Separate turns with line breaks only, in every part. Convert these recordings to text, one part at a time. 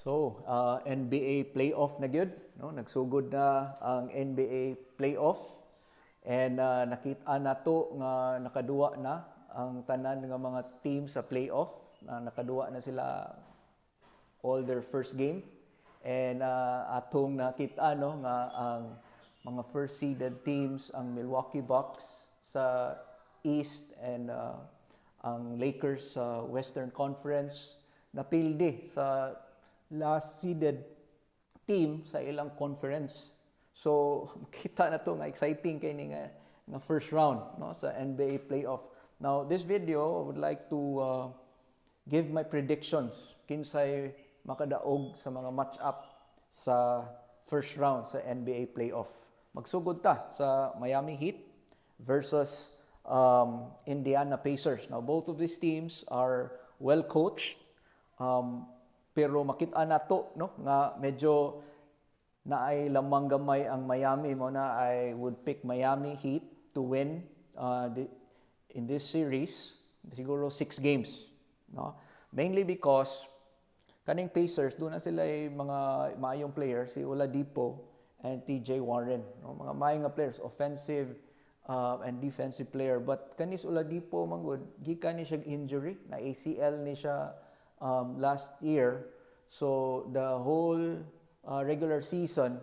NBA playoff na gyud, no? Nagsugod na ang NBA playoff and nakita nato nga nakaduwa na ang tanan nga mga team sa playoff. Nakaduwa na sila all their first game and atong nakita no nga ang mga first seeded teams ang Milwaukee Bucks sa East and ang Lakers sa Western Conference napildi sa last seeded team sa ilang conference. So kita na to nga exciting kay ni nga first round no sa NBA playoff. Now this video I would like to give my predictions kinsay makadaog sa mga match-up sa first round sa NBA playoff. Magsugod ta sa Miami Heat versus Indiana Pacers. Now both of these teams are well coached. Pero makita nato no nga medyo naay lamang gamay ang Miami mo na I would pick Miami Heat to win in this series siguro 6 games no mainly because kaning Pacers doon na sila ay mga maayong players si Oladipo and TJ Warren no mga maayong players offensive and defensive player but kanis Oladipo manggod gikan ni siya injury na ACL ni siya last year. So the whole regular season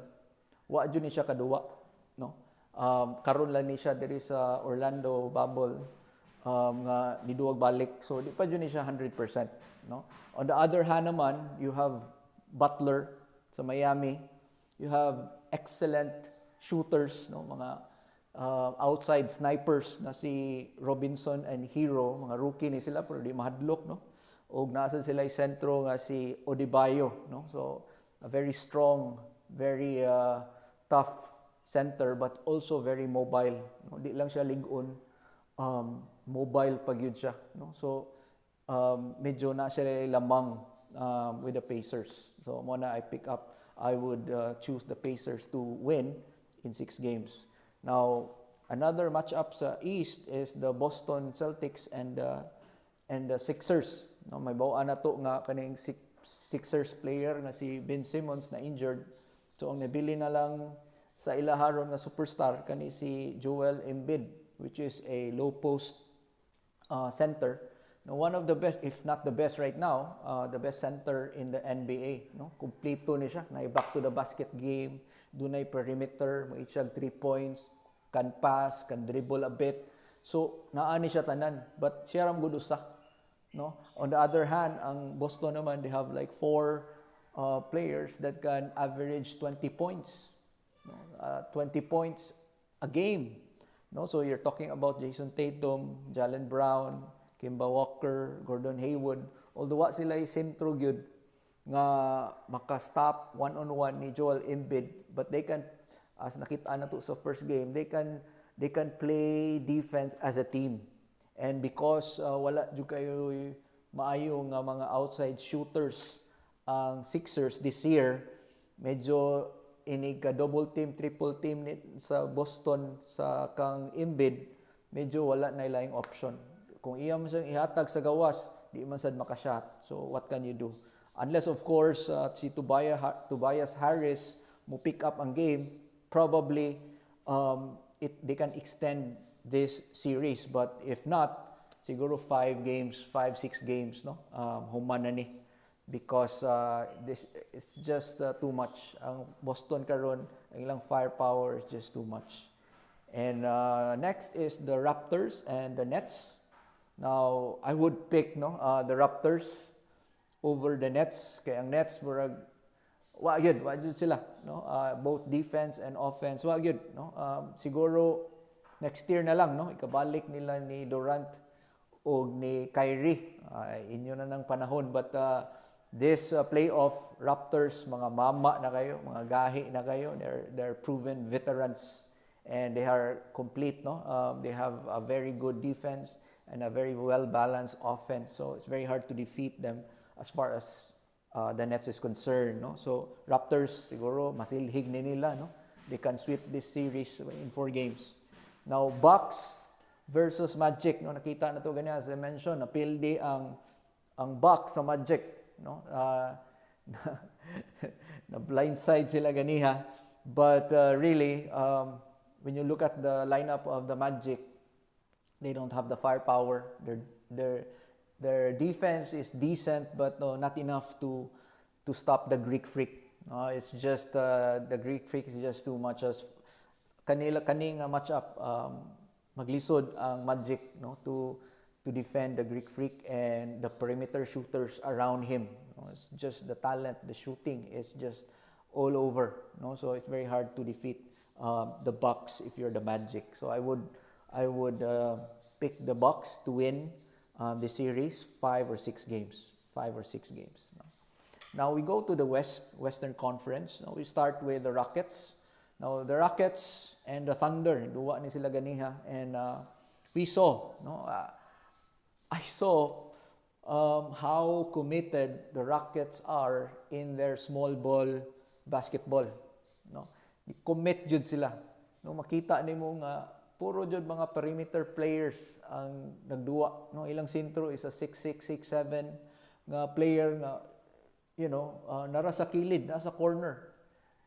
wa jud ni siya kaduwa no. Karon lang ni siya diri sa Orlando bubble nga niduwag balik. So di pa jud ni siya 100% no. On the other hand naman, you have Butler sa Miami. You have excellent shooters no mga outside snipers na si Robinson and Hero, mga rookie ni sila pero di mahadlok no. Og nasa sila sentro nga si Adebayo no so a very strong very tough center but also very mobile no di lang siya lig-on mobile pag yun siya no so medyo na siya lamang with the Pacers so mo na I would choose the Pacers to win in 6 games. Now another matchup sa East is the Boston Celtics and the Sixers. No, may bawaan na to nga kaning Sixers player na si Ben Simmons na injured. So ang nabili na lang sa ilaharon nga superstar kani si Joel Embiid which is a low post center. No, one of the best if not the best right now, the best center in the NBA, no? Kompleto ni siya, na back to the basket game, dunay perimeter, mo itsyag 3 points, can pass, can dribble a bit. So naa ni siya tanan, but siya ram gud usa. No? On the other hand, ang Boston naman, they have like 4 players that can average 20 points. No? 20 points a game. No? So you're talking about Jason Tatum, Jalen Brown, Kemba Walker, Gordon Hayward. Although wa sila sentro gyud nga maka-stop one-on-one ni Joel Embiid, but they can, as nakita na to sa first game, they can play defense as a team. And because wala jud kayo maayo nga mga outside shooters ang Sixers this year, medyo inig ka double team, triple team sa Boston sa kang Embiid, medyo wala na ilang option. Kung iya man siyang ihatag sa gawas, di man sad makashot. So what can you do? Unless of course si Tobias Harris mo pick up ang game, probably they can extend this series, but if not siguro 5 games 5-6 games no human na ni because this is just too much ang Boston karon ang ilang firepower is just too much. And next is the Raptors and the Nets. Now I would pick the Raptors over the Nets kay ang Nets murag wa gyud sila no both defense and offense wa gyud no siguro next year na lang no ikabalik nila ni Durant o ni Kyrie inyo na ng panahon but this playoff Raptors mga mama na kayo mga gahi na kayo they're proven veterans and they are complete no they have a very good defense and a very well balanced offense so it's very hard to defeat them as far as the Nets is concerned no so Raptors siguro masilhig ni nila no they can sweep this series in 4 games. Now, Bucks versus Magic, no nakita na to ganyan as I mentioned, napildi ang Bucks sa Magic, no na blindside sila ganiha. But really, when you look at the lineup of the Magic, they don't have the firepower. Their their defense is decent, but no, not enough to stop the Greek Freak. It's just the Greek Freak is just too much. As kaning matchup, maglisod ang Magic, no, to defend the Greek Freak and the perimeter shooters around him. It's just the talent, the shooting is just all over. No, so it's very hard to defeat the Bucks if you're the Magic. So I would pick the Bucks to win the series 5 or 6 games. 5 or 6 games. Now we go to the Western Conference. Now we start with the Rockets. Now the Rockets and the Thunder, duwa ni sila ganiha, and we saw, no, I saw how committed the Rockets are in their small ball basketball. No, commit jud sila. No, makita nimo nga puro jud mga perimeter players ang nagduwa. No, ilang sentro is a 6'6", 6'7" nga player nga, you know, nara sa kilid, nasa corner.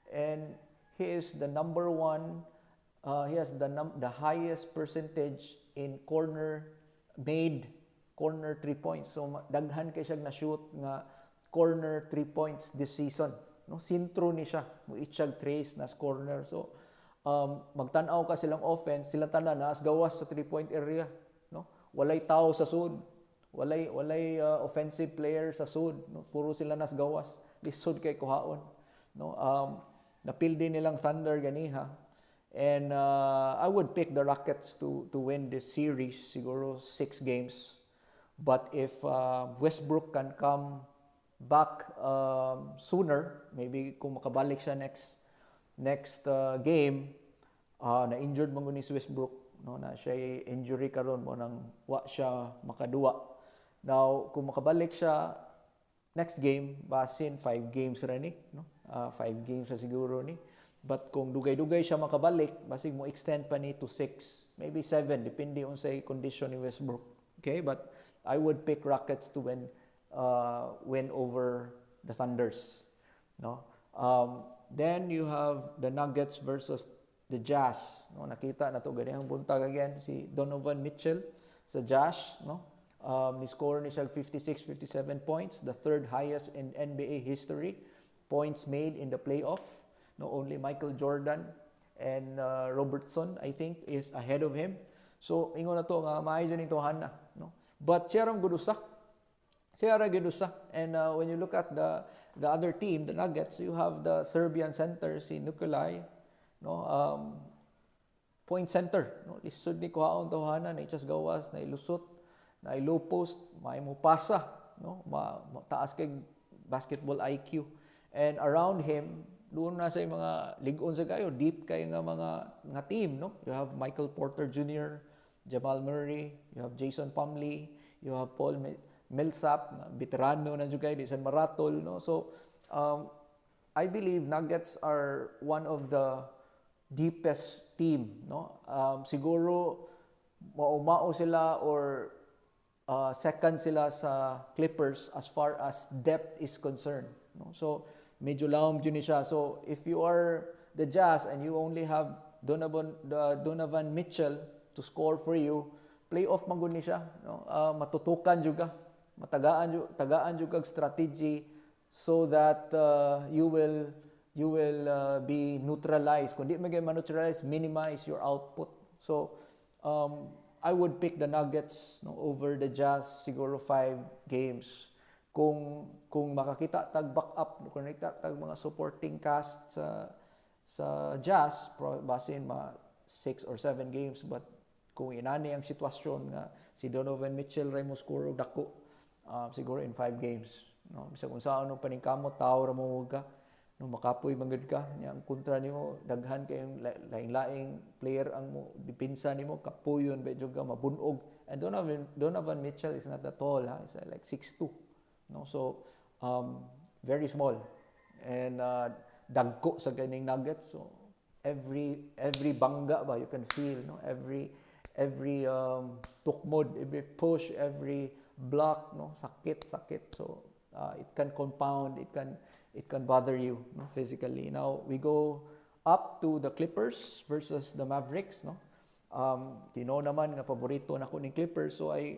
And he is the number one, he has the highest percentage in corner 3 points. So daghan kay siya na shoot nga corner 3 points this season. No, sintro ni siya, mo itchag trace nas corner. So magtan-aw ka silang offense, sila tanan nas gawas sa 3-point area, no? Walay tao sa sud. Walay offensive player sa sud, no? Puro sila nas gawas. Lisod kay kuhaon, no? Napil din nilang Thunder ganiha. And I would pick the Rockets to win this series, siguro 6 games. But if Westbrook can come back sooner, maybe kung makabalik siya next game, na injured man ni Westbrook, no, na siya injury karon mo nang wa siya makaduwa. Now kung makabalik siya next game, basin 5 games ra ni, no? 5 games ra siguro ni. But kung dugay-dugay siya makabalik, basig mo extend pa ni to 6, maybe 7, depende on sa condition ni Westbrook. Okay, but I would pick Rockets to win over the Thunders, no? Then you have the Nuggets versus the Jazz. No, nakita na to ganihang buntag again si Donovan Mitchell sa Jazz, no? Ni score ni siya 57 points, the third highest in NBA history. Points made in the playoff. No, only Michael Jordan and Robertson, I think, is ahead of him. So ingon na to nga maayo ning tuhan na, no? But siya ra gudusa. And when you look at the other team, the Nuggets, you have the Serbian center si Nikolai, no, point center, no, lisod ni kuhaon tawhana na ichas gawas na ilusot na low post, may mo pasa, no, taas kay basketball IQ. And around him, doon na sa mga ligon sa kayo, deep kay nga mga team, no. You have Michael Porter Jr., Jamal Murray, you have Jason Plumlee, you have Paul Millsap, veterano na jud kay di sa maratol, no. So I believe Nuggets are one of the deepest team, no. Siguro maumao sila or second sila sa Clippers as far as depth is concerned, no. So medyo lawom jud ni siya. So if you are the Jazz and you only have Donovan Mitchell to score for you, playoff man gud ni siya, no. Matutukan jud ka, tagaan jud kag strategy so that you will be neutralized. Kung di magay ma-neutralize, minimize your output. So I would pick the Nuggets, no, over the Jazz, siguro 5 games. Kung makakita tag backup, kung nakita tag mga supporting cast sa Jazz, basin 6 or 7 games. But kung inani ang sitwasyon nga si Donovan Mitchell ray mo score og dako, siguro in 5 games, no. Bisag kung saan no paningkamot tawo ra mo ka, no, makapoy manggod ka nya ang kontra nimo daghan kayong laing-laing player ang mo dipinsa nimo, kapuyon ba jud ka mabunog. And Donovan Mitchell is not that tall, ha? He's like 6'2", no. So very small and dagko sa kaning Nuggets. So every bangga ba you can feel, no, every tukmod, every push, every block, no, sakit. So It can compound, it can bother you, no, physically. Now we go up to the Clippers versus the Mavericks, no. Naman nga paborito na ko ng Clippers, so I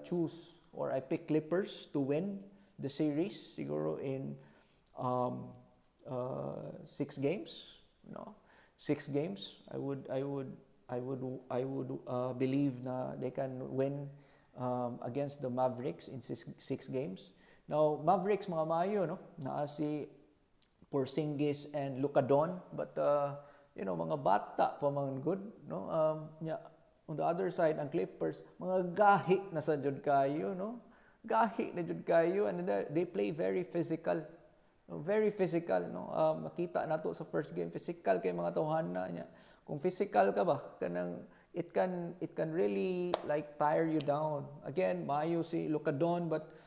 choose or I pick Clippers to win the series siguro in 6 games, no. 6 games. I would believe na they can win against the Mavericks in 6 games. Now, Mavericks mga mayo, no? Naa si Porzingis and Luka Don, but mga bata pa mga good, no? On the other side, ang Clippers, mga gahi na sa jud kayo, no? Gahi na jud kayo, and they play very physical. No? Very physical, no? Nakita nato sa first game, physical kay mga tawhana niya. Kung physical ka ba, it can really like tire you down. Again, maayo si Luka Don, but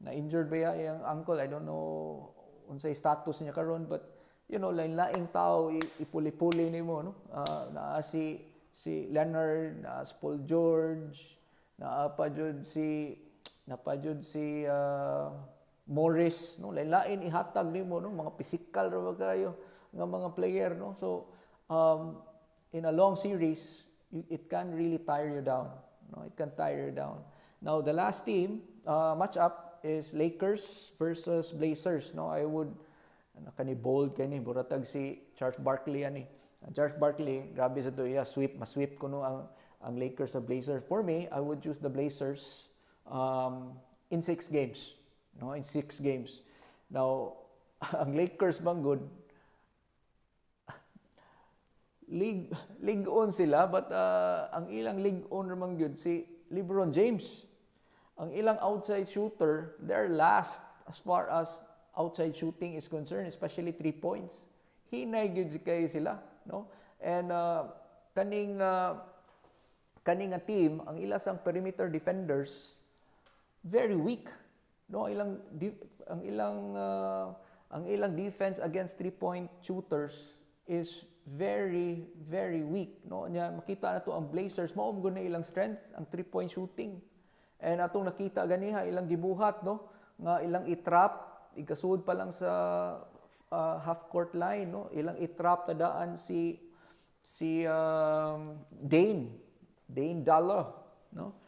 na-injured ba yung ankle? I don't know unsay status niya karon, but lain-laing tao ipuli-puli nimo, no. Naa si Leonard, naa si Paul George, naa pa jud si Morris, no. Lain-lain ihatag nimo, no, mga physical ra ba kayo nga mga player, no. So in a long series, it can really tire you down, no. It can tire you down. Now the last team match up is Lakers versus Blazers, no. I would kani bold kani buratag si Charles Barkley ani. Charles Barkley, grabe sa to, masweep ko no ang Lakers sa Blazers. For me, I would choose the Blazers in 6 games, no, in 6 games. Now, ang Lakers bang good? League on sila, but ang ilang league on naman good si LeBron James. Ang ilang outside shooter, they're last as far as outside shooting is concerned, especially 3 points. Hinay gyud kay sila, no? And kaning nga team, ang ilang perimeter defenders very weak, no? Ang ilang defense against 3-point shooters is very very weak, no? Nya makita na to ang Blazers mao gud na ilang strength ang 3-point shooting. And atong nakita ganiha ilang gibuhat, no, nga ilang i-trap igasud pa lang sa half court line, no, ilang i-trap tadaan si Dane Dollar, no,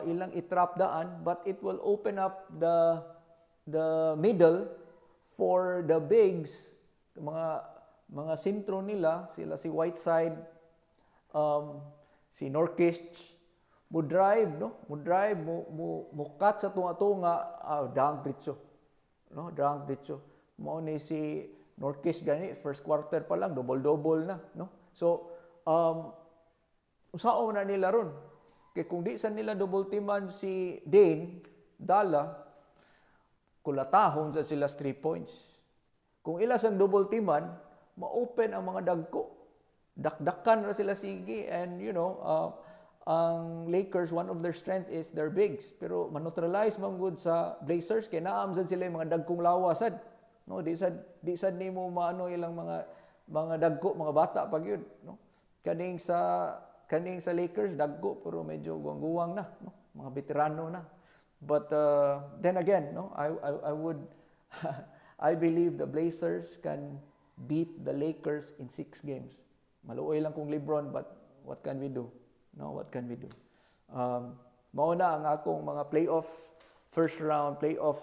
ilang i-trap daan, but it will open up the middle for the bigs, mga sentro nila, sila si Whiteside, si Nurkic, mo drive, no, mo cut sa tunga-tunga, dunk dito. No, drunk dito. Mao ni si Nurkic gani first quarter pa lang double na, no. So usaon na nila ron. Kay kung di sa nila double teaman si Dane Dalla, kulatahon sa sila 3 points. Kung ila sang double teaman, ma-open ang mga dagko. Dakdakan ra sila sige, and ang Lakers, one of their strength is their bigs. Pero maneutralize man good sa Blazers kay naam sad sila yung mga dagkong lawasad. No, di sad nimo maano ilang mga dagko, mga bata pag yun, no. Kaning sa Lakers dagko pero medyo guwang-guwang na, no. Mga veterano na. But then again, no, I would I believe the Blazers can beat the Lakers in 6 games. Maluoy lang kung LeBron, but what can we do? No, what can we do? Mao na ang akong mga first round playoff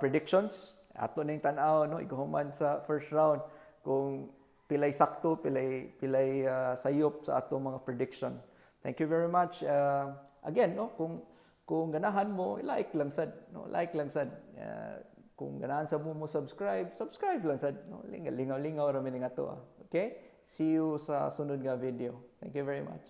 predictions. Ato ning tan-aw, no, iguhuman sa first round kung pilay sakto, pilay sayop sa atong mga prediction. Thank you very much. Again, no, kung ganahan mo, like lang sad, no, like lang sad. Kung ganahan sa mo subscribe lang sad, no. Lingaw ra mi ning ato. Okay? See you sa sunod nga video. Thank you very much.